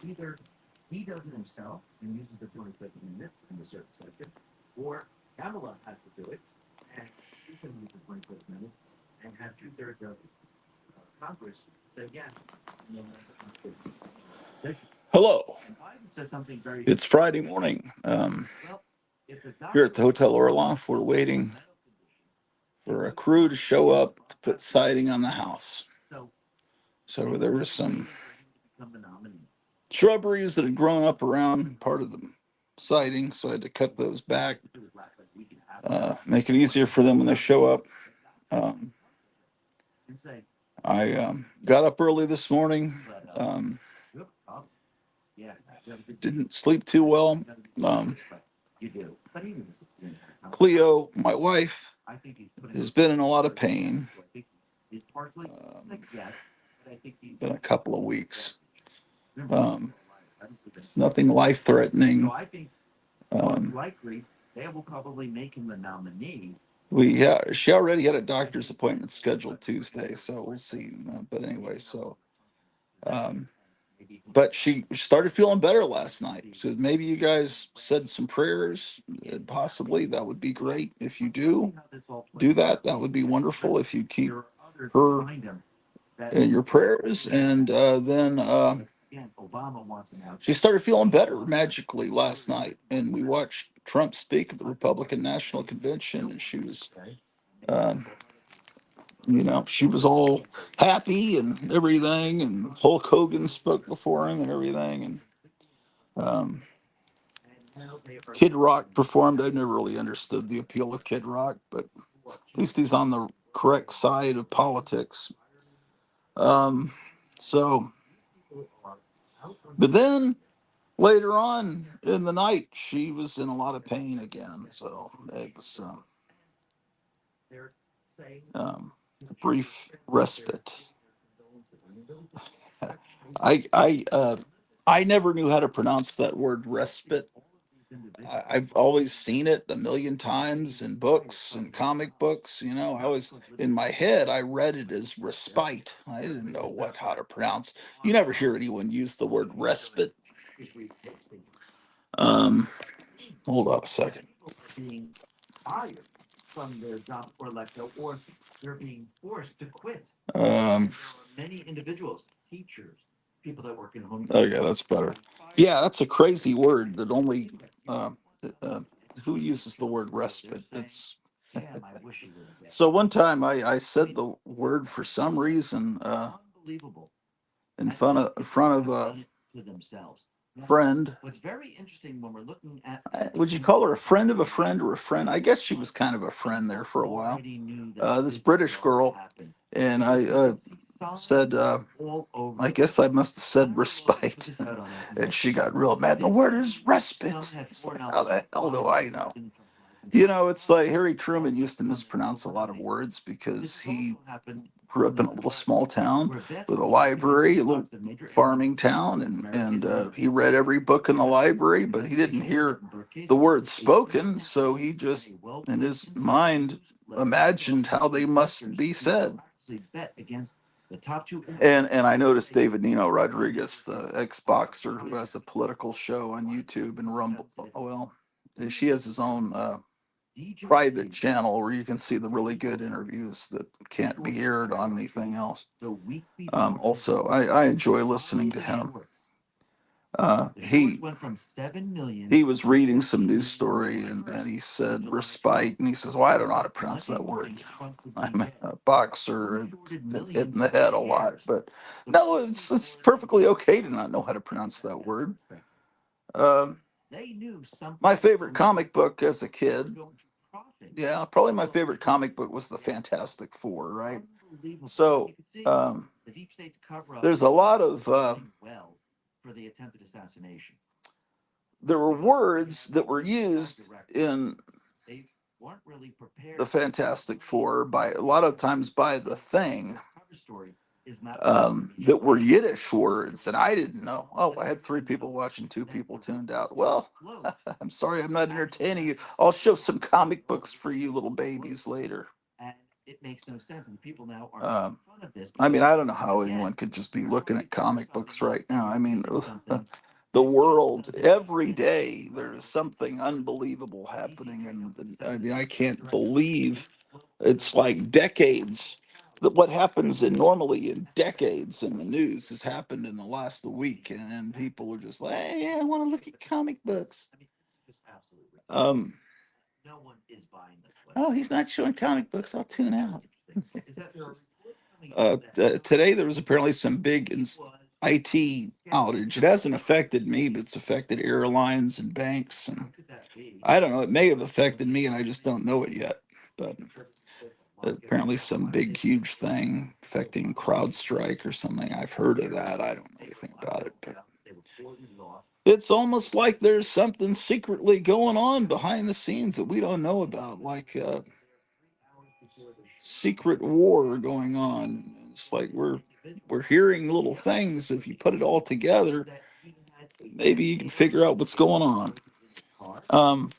Either he does it himself and uses the 25th Amendment in the certain section, or Kamala has to do it, and she can use the 25th Amendment and have two-thirds of Congress say yes. And then hello. And Biden said something very. It's Friday morning. Well, here at the Hotel Orloff, we're waiting for a crew to show up to put siding on the house. So there was some shrubberies that had grown up around part of the siding, so I had to cut those back, make it easier for them when they show up. Um, I got up early this morning. Didn't sleep too well. Um, Cleo, my wife, has been in a lot of pain. Been a couple of weeks. It's nothing life-threatening. They will probably make him the nominee. She already had a doctor's appointment scheduled Tuesday, so we'll see. But anyway, um, but she started feeling better last night. So maybe you guys said some prayers, possibly. That would be great. If you do that, that would be wonderful. If you keep her in your prayers, and then she started feeling better magically last night, and we watched Trump speak at the Republican National Convention, and she was, um, she was all happy and everything, and Hulk Hogan spoke before him and everything, and Kid Rock performed. I never really understood the appeal of Kid Rock, but at least he's on the correct side of politics. So, but then later on in the night, she was in a lot of pain again. So it was a brief respite. I I uh, I never knew how to pronounce that word respite. I've always seen it a million times in books and comic books. I always in my head I read it as respite. I didn't know how to pronounce. You never hear anyone use the word respite. Um, Hold on a second. Being fired from their job or let go, or they're being forced to quit. There are many individuals, teachers, people that work in home. Oh yeah, that's better. Yeah, that's a crazy word that only uh, uh, who uses the word respite? It's so one time I said the word for some reason in front of a friend. What's very interesting when we're looking at would you call her a friend of a friend or a friend? I guess she was kind of a friend there for a while. This British girl, and I said, I guess I must have said respite, and she got real mad. The word is respite. It's like, how the hell do I know? It's like Harry Truman used to mispronounce a lot of words because he grew up in a little small town with a library, a little farming town, and he read every book in the library, but he didn't hear the words spoken, so he just, in his mind, imagined how they must be said. And I noticed David Nino Rodriguez, the ex-boxer who has a political show on YouTube and Rumble. Well, she has his own private channel where you can see the really good interviews that can't be aired on anything else. Also, I enjoy listening to him. He was reading some news story, and he said respite, and he says, well, I don't know how to pronounce that word. I'm a boxer and been hit in the head a lot, but no, it's perfectly okay to not know how to pronounce that word. My favorite comic book as a kid, yeah, probably my favorite comic book was the Fantastic Four, right? So there's a lot of there were words that were used in the Fantastic Four by a lot of times by the Thing that were Yiddish words, and I didn't know. Oh, I had 3 people watching, 2 people tuned out. Well, I'm sorry, I'm not entertaining you. I'll show some comic books for you little babies later. I mean, I don't know how anyone could just be looking at comic books right now. I mean, the world, every day there's something unbelievable happening, and I mean, I can't believe it's like decades. That what happens in normally in decades in the news has happened in the last week, and people are just like, hey, yeah, I want to look at comic books. Um, oh, he's not showing comic books. I'll tune out. Today there was apparently some big IT outage. It hasn't affected me, but it's affected airlines and banks, and I don't know. It may have affected me, and I just don't know it yet. But apparently, some big, huge thing affecting CrowdStrike or something. I've heard of that. I don't know anything about it, but it's almost like there's something secretly going on behind the scenes that we don't know about, like secret war going on. It's like we're hearing little things. If you put it all together, maybe you can figure out what's going on. Um,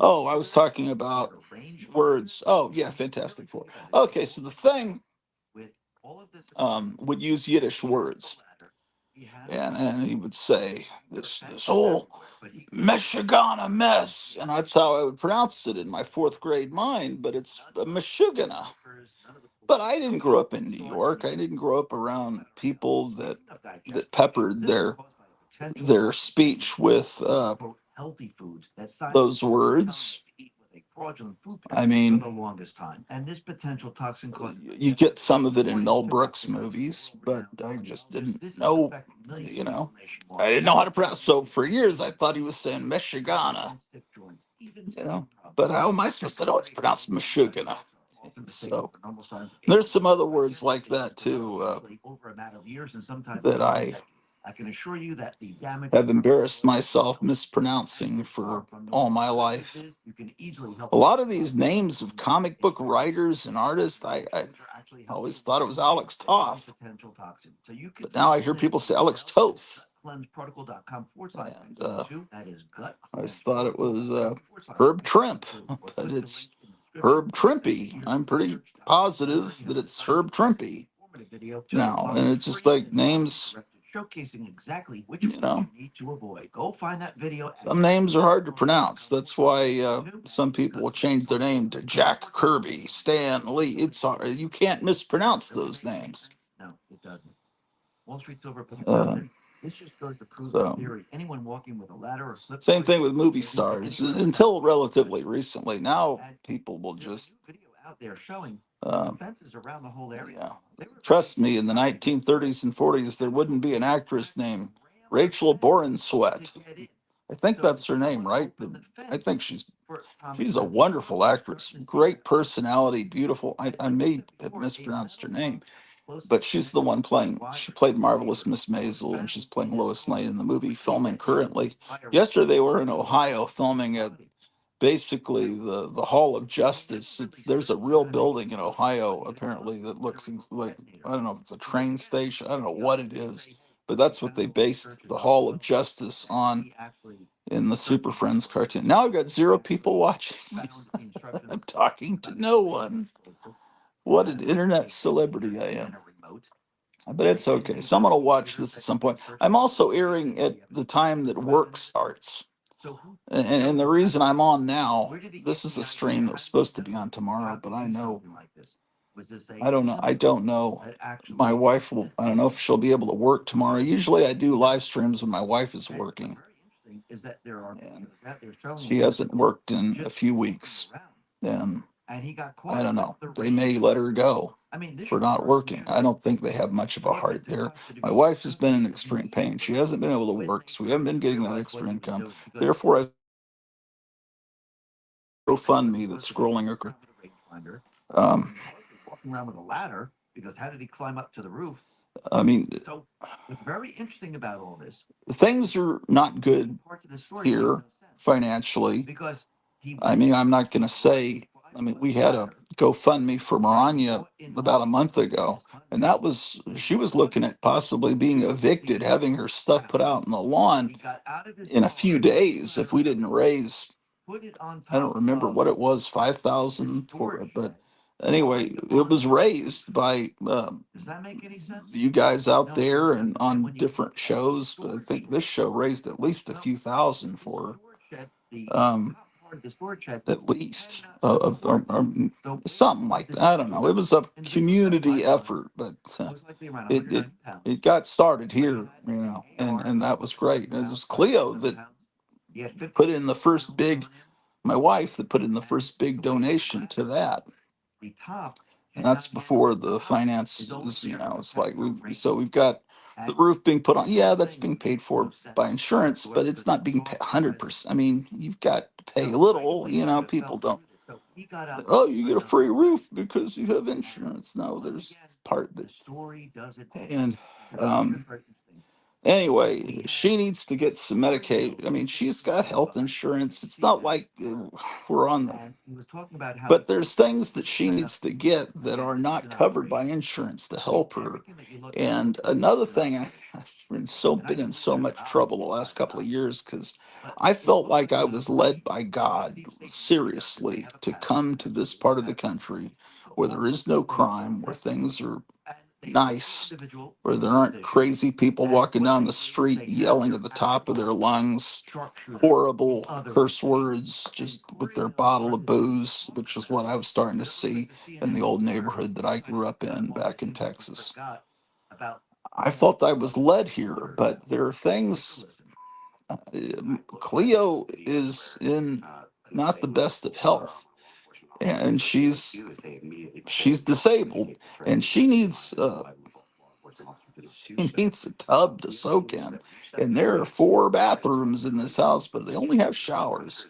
oh, I was talking about words. Oh, yeah, Fantastic Four. Okay, so the thing would use Yiddish words, and he would say this whole Meshagana mess, and that's how I would pronounce it in my fourth grade mind. But it's Meshugana. But I didn't grow up in New York. I didn't grow up around people that peppered their speech with those words. I mean, you get some of it in Mel Brooks movies, but I just didn't know, you know, I didn't know how to pronounce. So for years, I thought he was saying Michigana, you know, but how am I supposed to know it's pronounced Michigana? So there's some other words like that too that I have embarrassed myself mispronouncing for all my life. A lot of these names of comic book writers and artists, I always thought it was Alex Toth, but now I hear people say Alex Toth. And I always thought it was Herb Trimp, but it's Herb Trimpy. I'm pretty positive that it's Herb Trimpy now, and it's just like names, you know. Some names are hard to pronounce. That's why some people will change their name to Jack Kirby, Stan Lee. It's hard. You can't mispronounce those names. Uh, so, same thing with movie stars until relatively recently. Now people will just yeah. Trust me, in the 1930s and 40s, there wouldn't be an actress named Rachel Borensweet. I think that's her name, right? I think she's a wonderful actress, great personality, beautiful. I may have mispronounced her name, but she's the one playing. She played Marvelous Miss Maisel, and she's playing Lois Lane in the movie, filming currently. Yesterday, they were in Ohio filming at basically the Hall of Justice. There's a real building in Ohio apparently that looks like, I don't know if it's a train station. I don't know what it is, but that's what they based the Hall of Justice on in the Super Friends cartoon. Now I've got zero people watching. I'm talking to no one. What an internet celebrity I am. But it's okay. Someone will watch this at some point. I'm also airing at the time that work starts. And the reason I'm on now, this is a stream that was supposed to be on tomorrow, but I don't know. I don't know. My wife will, I don't know if she'll be able to work tomorrow. Usually I do live streams when my wife is working. And she hasn't worked in a few weeks. And I don't know. They may let her go for not working. I don't think they have much of a heart there. My wife has been in extreme pain. She hasn't been able to work, so we haven't been getting that extra income. Therefore, I GoFundMe that's scrolling across. Um, I mean, things are not good here financially. I mean, I'm not going to say, I mean, we had a GoFundMe for Maranya about a month ago, and that was, she was looking at possibly being evicted, having her stuff put out in the lawn in a few days if we didn't raise, I don't remember what it was, 5,000 for it, but Anyway, it was raised by you guys out there and on different shows. But I think this show raised at least a few thousand for her. At least or something like that. I don't know. It was a community effort, but it it got started here, and that was great. It was Cleo that put in the first big, my wife that put in the first big donation to that. And that's before the finances, it's like we've got the roof being put on. Yeah, that's being paid for by insurance, but it's not being paid 100%. I mean, you've got to pay a little, people don't. Oh, you get a free roof because you have insurance. No, there's part that, and anyway, she needs to get some Medicaid. I mean, she's got health insurance. It's not like we're on the, but there's things that she needs to get that are not covered by insurance to help her. And another thing, I've been in so much trouble the last couple of years because I felt like I was led by God seriously to come to this part of the country where there is no crime, where things are nice, where there aren't crazy people walking down the street yelling at the top of their lungs, horrible curse words, just with their bottle of booze, which is what I was starting to see in the old neighborhood that I grew up in back in Texas. I felt I was led here, but there are things. Cleo is in not the best of health, and she's disabled, and she needs a tub to soak in. And there are 4 bathrooms in this house, but they only have showers.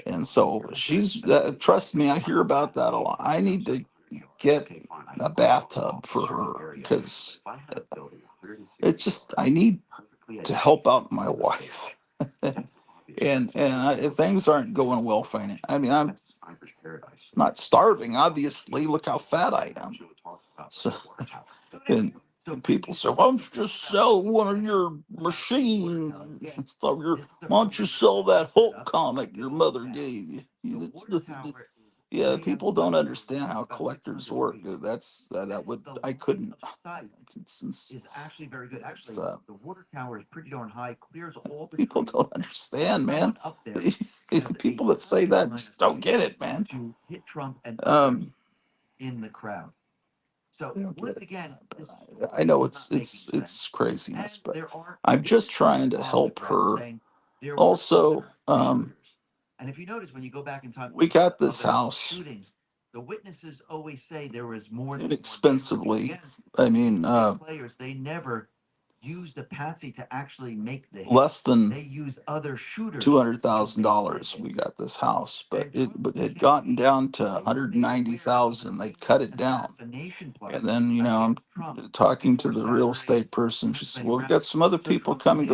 And so trust me, I hear about that a lot. I need to get a bathtub for her because I need to help out my wife. Things aren't going well financially. I mean, I'm not starving, obviously. Look how fat I am. So, and people say, why don't you just sell one of your machines and stuff? Why don't you sell that Hulk comic your mother gave you? Yeah, people don't understand how collectors work. That would I couldn't. People don't understand, man. People that say that just don't get it, man. They don't get it. But I know it's craziness, but I'm just trying to help her. Also, we got this house inexpensively. I mean, less than $200,000. We got this house, but it had gotten down to 190,000. They'd cut it down, and then I'm talking to the real estate person. She said, "Well, we got some other people coming."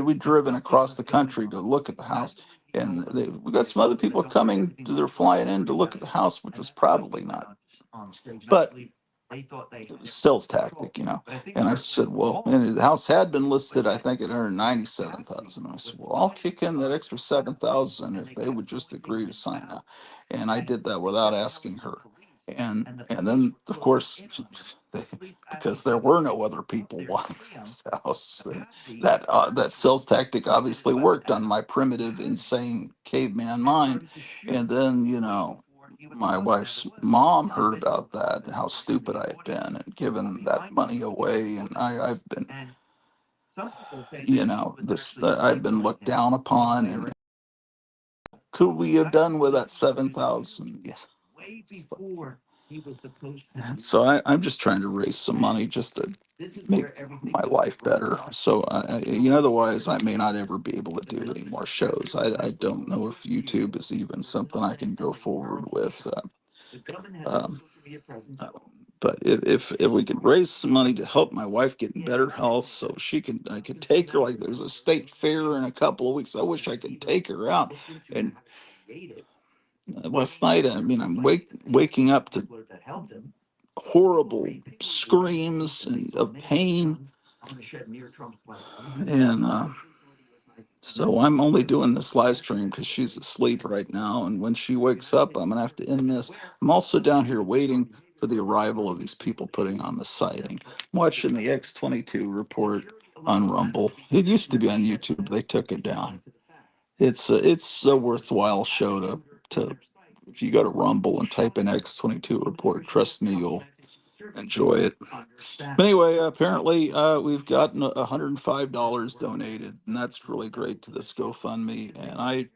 We'd driven across the country to look at the house, and we got some other people coming. They're flying in to look at the house, which was probably not, but it was sales tactic. And I said, well, and the house had been listed, I think, at 197,000. I said, well, I'll kick in that extra 7,000 if they would just agree to sign that. And I did that without asking her. And then, of course, because there were no other people wanting this house, that sales tactic obviously worked on my primitive, insane caveman mind. And then, my wife's mom heard about that, and how stupid I had been and given that money away, and I've been, I've been looked down upon. And could we have done with that 7,000? Yes. And so I'm just trying to raise some money just to make my life better. So otherwise I may not ever be able to do any more shows. I don't know if YouTube is even something I can go forward with. Um, but if we could raise some money to help my wife get in better health, so I could take her, like there's a state fair in a couple of weeks. I wish I could take her out. And last night, I mean, I'm waking up to horrible screams of pain, and So I'm only doing this live stream because she's asleep right now. And when she wakes up, I'm going to have to end this. I'm also down here waiting for the arrival of these people putting on the sighting. I'm watching the X-22 report on Rumble. It used to be on YouTube. They took it down. It's a worthwhile show to if you go to Rumble and type in X-22 report, trust me, you'll enjoy it. But anyway, apparently we've gotten $105 donated, and that's really great to this GoFundMe. And I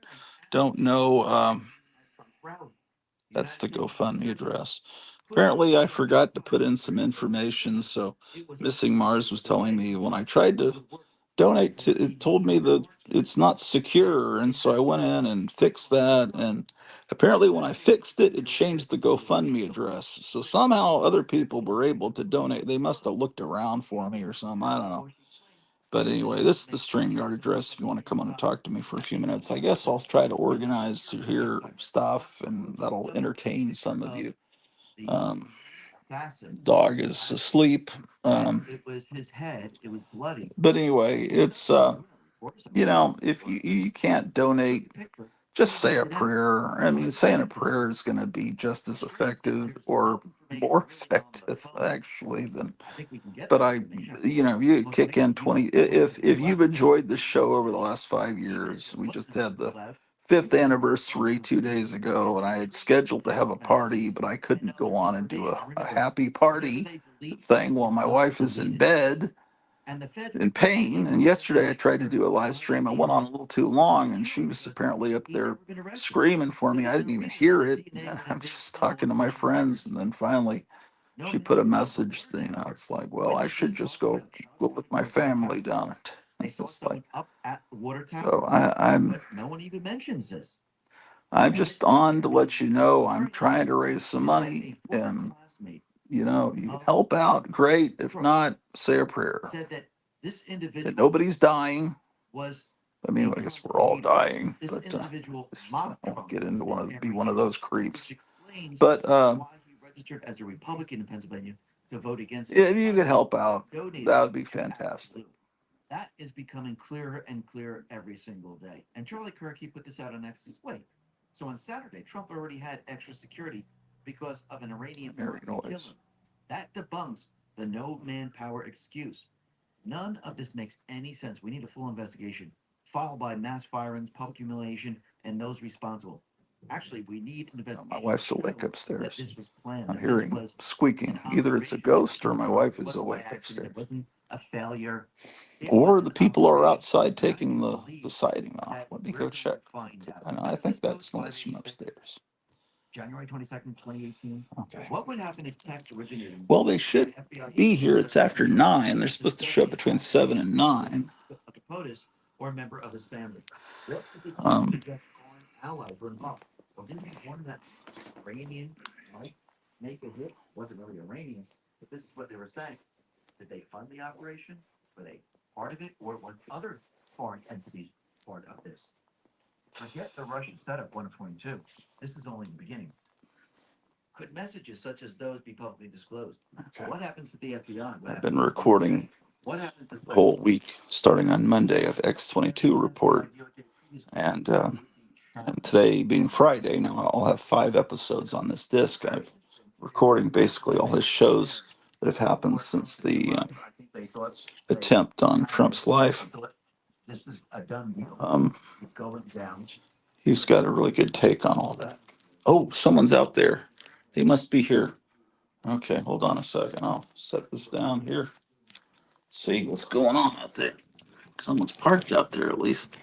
don't know, that's the GoFundMe address. Apparently, I forgot to put in some information. So, Missing Mars was telling me when I tried to donate to it, told me that it's not secure, and so I went in and fixed that. And apparently, when I fixed it, it changed the GoFundMe address. So somehow other people were able to donate. They must have looked around for me or something. I don't know. But anyway, this is the StreamYard address if you want to come on and talk to me for a few minutes. I guess I'll try to organize to hear stuff and that'll entertain some of you. Um, Dog is asleep. But anyway, it's if you can't donate, just say a prayer. I mean, saying a prayer is going to be just as effective or more effective actually than. But you kick in 20. If you've enjoyed the show over the last 5 years, we just had the fifth anniversary 2 days ago, and I had scheduled to have a party, but I couldn't go on and do a happy party thing while my wife is in bed in pain. And yesterday I tried to do a live stream. I went on a little too long, and she was apparently up there screaming for me. I didn't even hear it. I'm just talking to my friends, and then finally she put a message thing out. It's like, well, I should just go with my family down it. It's like, so I'm just on to let you know I'm trying to raise some money, and you can help out, great. If not, say a prayer. And nobody's dying. I mean, I guess we're all dying, but I won't get into be one of those creeps. But if you could help out, that would be fantastic. Very noise. My wife's awake upstairs. I'm hearing squeaking. Either it's a ghost or my wife is awake upstairs. Or the people are outside taking the siding off. Let me go check. And I think that's noise from upstairs. Okay. Well, they should be here. It's after 9. They're supposed to show up between 7 and 9. Um, okay. I've been recording the whole week, starting on Monday of X-22 report, and today being Friday. Now I'll have 5 episodes on this disc. I'm recording basically all his shows that have happened since the attempt on Trump's life. Um, he's got a really good take on all that. Oh, someone's out there. They must be here. Okay, hold on a second. I'll set this down here. See what's going on out there. Someone's parked out there at least.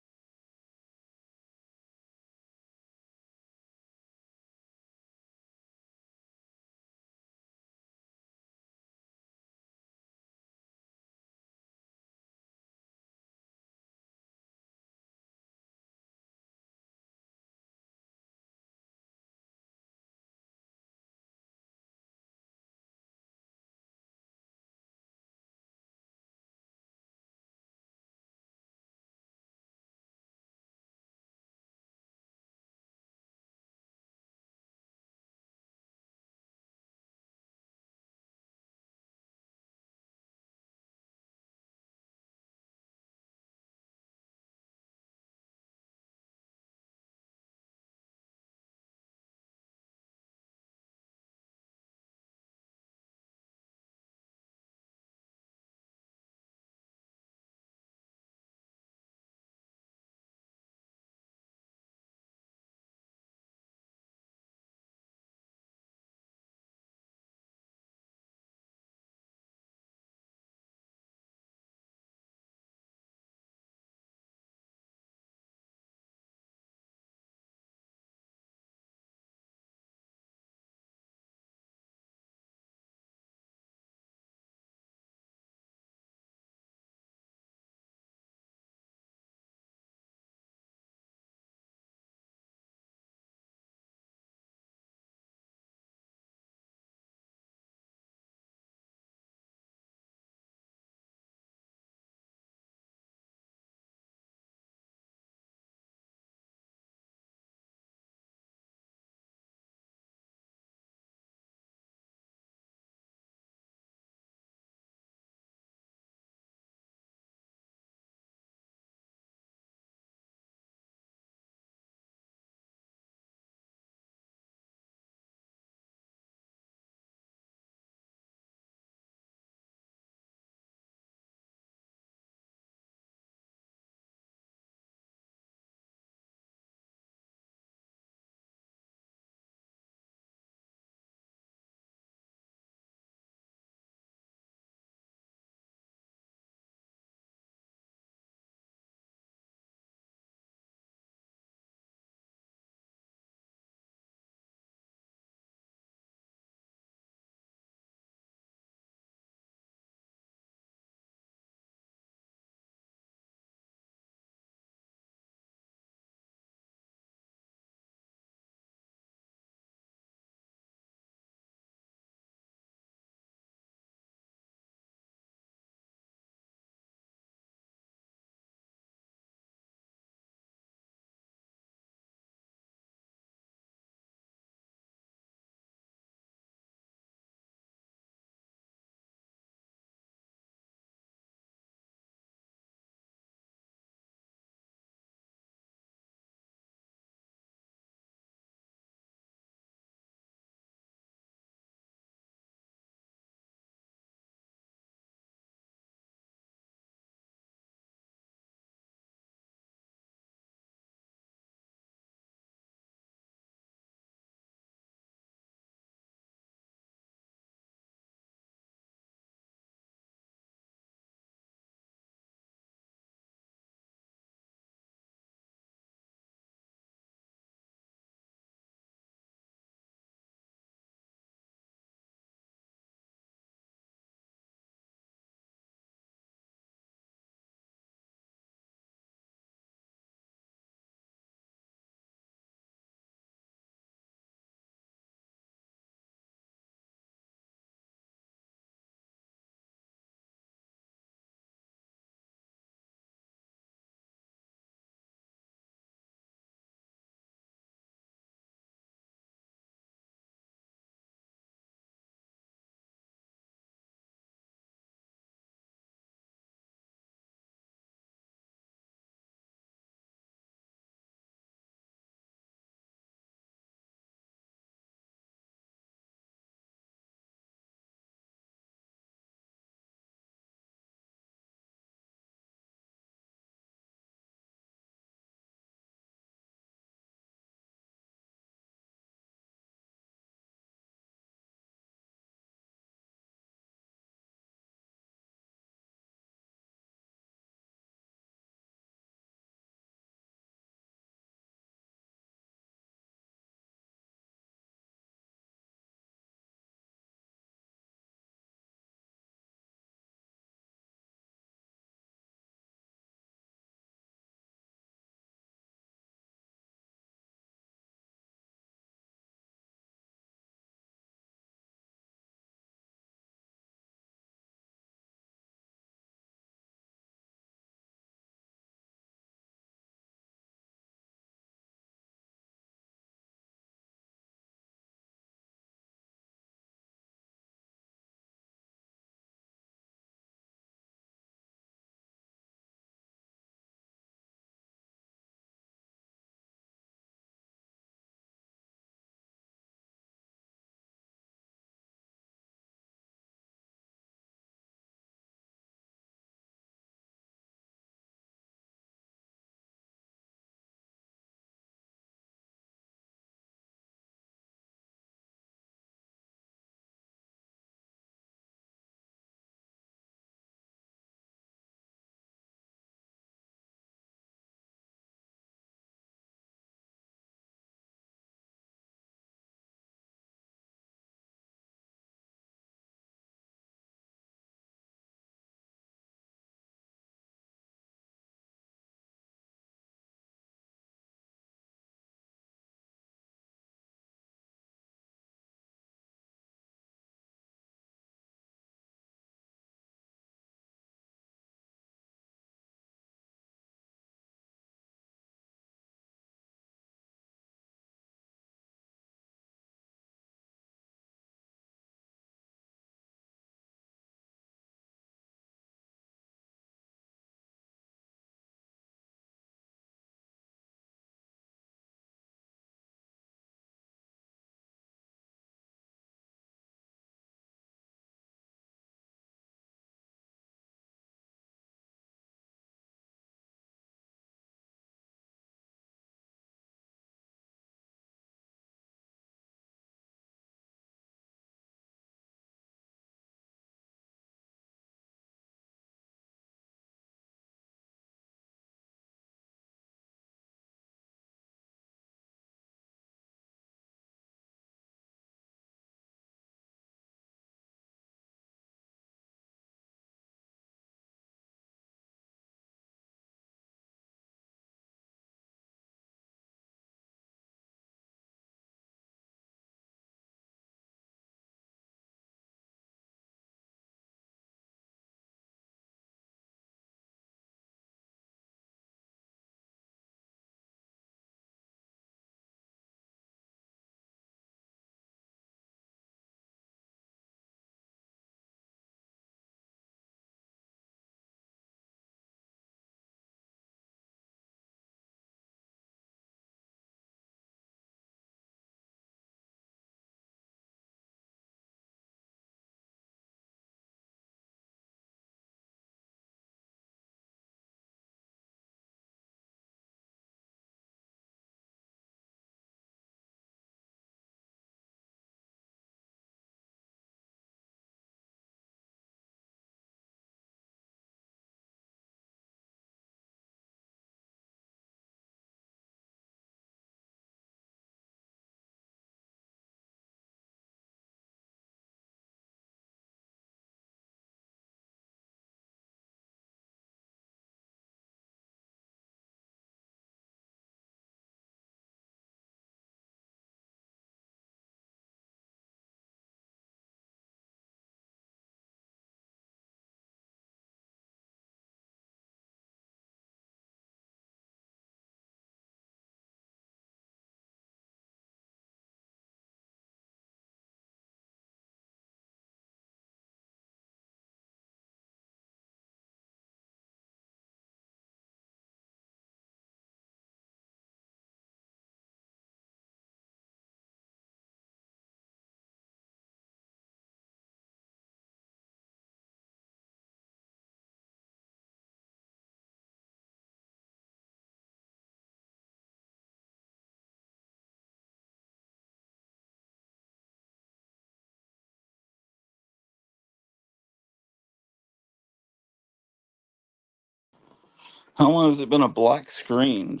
How long has it been a black screen?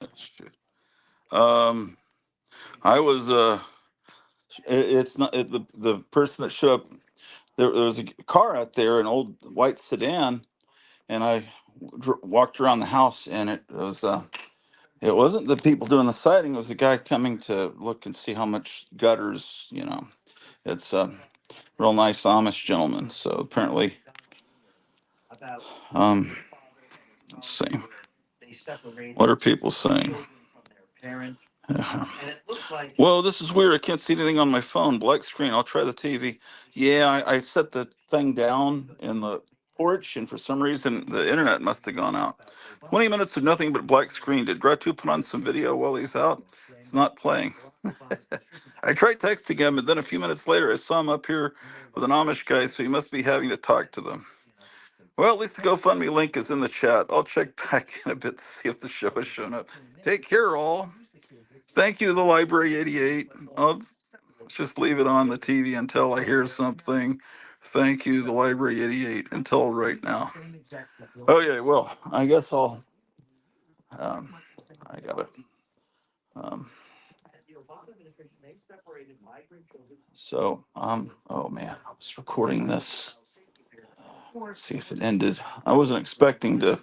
That's shit. Um, I was it's not the person that showed up. There was a car out there, an old white sedan, and I walked around the house, and it wasn't the people doing the siding. It was a guy coming to look and see how much gutters. It's a real nice Amish gentleman. So apparently, um, let's see. What are people saying? Yeah. Well, this is weird. I can't see anything on my phone. Black screen. I'll try the TV. Yeah, I set the thing down in the porch, and for some reason, the internet must have gone out. 20 minutes of nothing but black screen. Did Gratu put on some video while he's out? It's not playing. I tried texting him, and then a few minutes later, I saw him up here with an Amish guy, so he must be having to talk to them. Well, at least the GoFundMe link is in the chat. I'll check back in a bit to see if the show has shown up. Take care, all. Thank you, the Library 88. Let's just leave it on the TV until I hear something. Thank you, the Library 88, until right now. Oh, yeah, well, I guess um, I got it. Oh man, I was recording this. Let's see if it ended. I wasn't expecting to.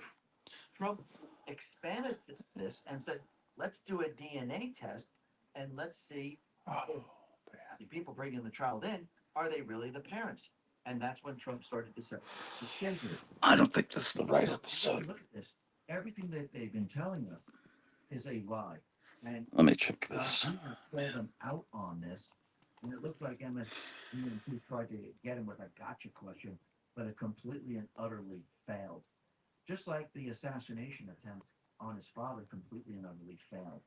Trump expanded this and said, let's do a DNA test and let's see if the people bringing the child in, are they really the parents? And that's when Trump started to say, I don't think this is the right episode. Look at this. Everything that they've been telling us is a lie. And let me check this. I'm going to call them out on this. And it looks like MSNBC tried to get him with a gotcha question, but it completely and utterly failed. Just like the assassination attempt on his father completely and utterly failed.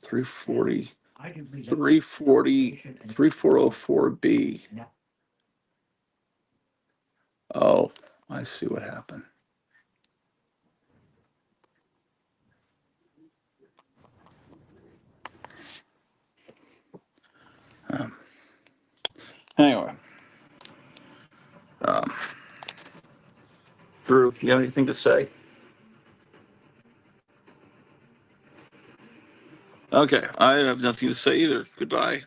340, 340, 3404B. Oh, I see what happened. Anyway, Drew, you have anything to say? Okay, I have nothing to say either. Goodbye.